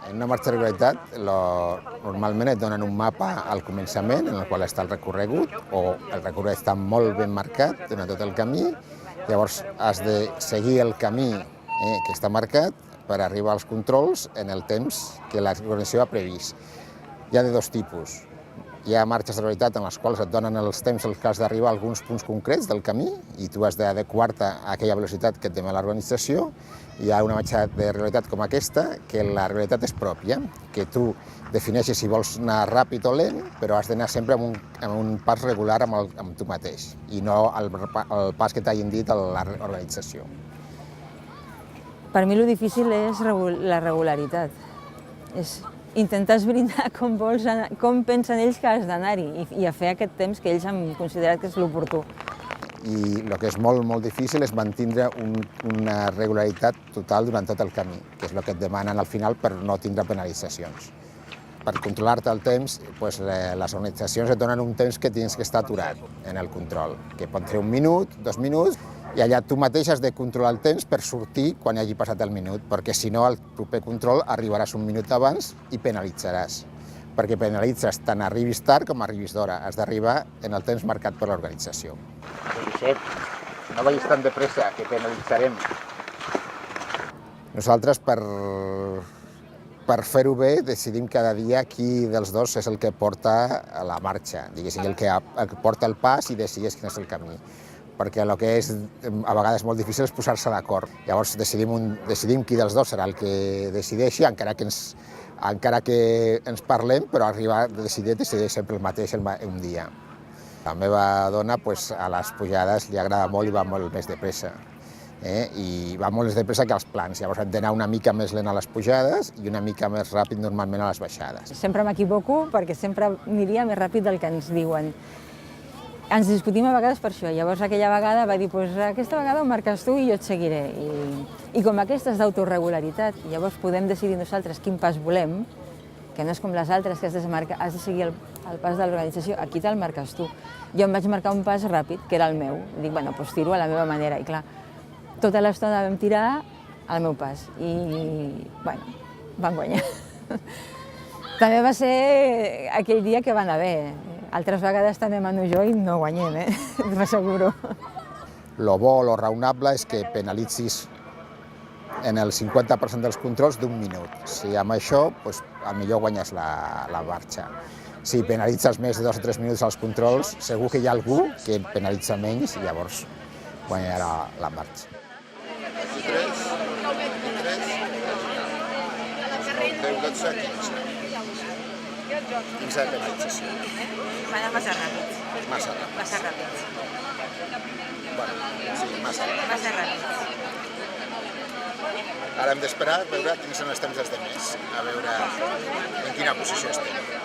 En una marxa de regularitat normalment et donen un mapa al començament en el qual està el recorregut, o el recorregut està molt ben marcat durant tot el camí, llavors has de seguir el camí que està marcat per arribar als controls en el temps que l'organització ha previst. Hi ha de dos tipus. Hi ha marxes de realitat en les quals et donen els temps en què has d'arribar a alguns punts concrets del camí i tu has d'adequar-te a aquella velocitat que et demana l'organització. Hi ha una marxa de realitat com aquesta, que la realitat és pròpia, que tu defineixes si vols anar ràpid o lent, però has d'anar sempre amb un pas regular amb tu mateix i no el pas que t'hagin dit a l'organització. Per mi el difícil és la regularitat. És intentar esbrinar com pensen ells que has d'anar-hi i a fer aquest temps que ells han considerat que és l'oportú. I el que és molt, molt difícil és mantenir una regularitat total durant tot el camí, que és el que et demanen al final per no tindre penalitzacions. Per controlar-te el temps, les organitzacions et donen un temps que tens que estar aturat en el control, que pot ser 1 minut, 2 minuts, i allà tu mateix has de controlar el temps per sortir quan hi hagi passat el minut, perquè si no al proper control arribaràs 1 minut abans i penalitzaràs, perquè penalitzes tant arribis tard com arribis d'hora, has d'arribar en el temps marcat per l'organització. Josep, no vagis tan de pressa, que penalitzarem. Nosaltres, per fer-ho bé, decidim cada dia qui dels dos és el que porta la marxa, diguéssim, el que porta el pas i decideix quin és el camí. Perquè el que és a vegades molt difícil és posar-se d'acord. Llavors decidim qui dels dos serà el que decideixi, encara que ens parlem, però arribar a decideix sempre el mateix un dia. La meva dona a les pujades li agrada molt i va molt més de pressa. I va molt més de pressa que als plans. Llavors hem d'anar una mica més lent a les pujades i una mica més ràpid normalment a les baixades. Sempre m'equivoco perquè sempre aniria més ràpid del que ens diuen. Ens discutim a vegades per això, llavors aquella vegada va dir aquesta vegada ho marques tu i jo et seguiré. I com aquesta és d'autoregularitat, llavors podem decidir nosaltres quin pas volem, que no és com les altres que has de seguir el pas de l'organització, aquí te'l marques tu. Jo em vaig marcar un pas ràpid, que era el meu, dic, pues tiro a la meva manera, i clar, tota l'estona vam tirar al meu pas i, van guanyar. També va ser aquell dia que va anar bé. Altres vegades també mano jo i no guanyem, t'ho asseguro. Lo bo, lo raonable és que penalitzis en el 50% dels controls d'1 minut. Si amb això, millor guanyes la marxa. Si penalitzes més de 2 o 3 minuts als controls, segur que hi ha algú que penalitza menys i llavors guanyarà la marxa. 15 de penalització. Va anar massa ràpid. Massa ràpid. Massa ràpid. Sí, massa ràpid. Massa ràpid. Ara hem d'esperar a veure quins són els temps dels altres, a veure en quina posició estem.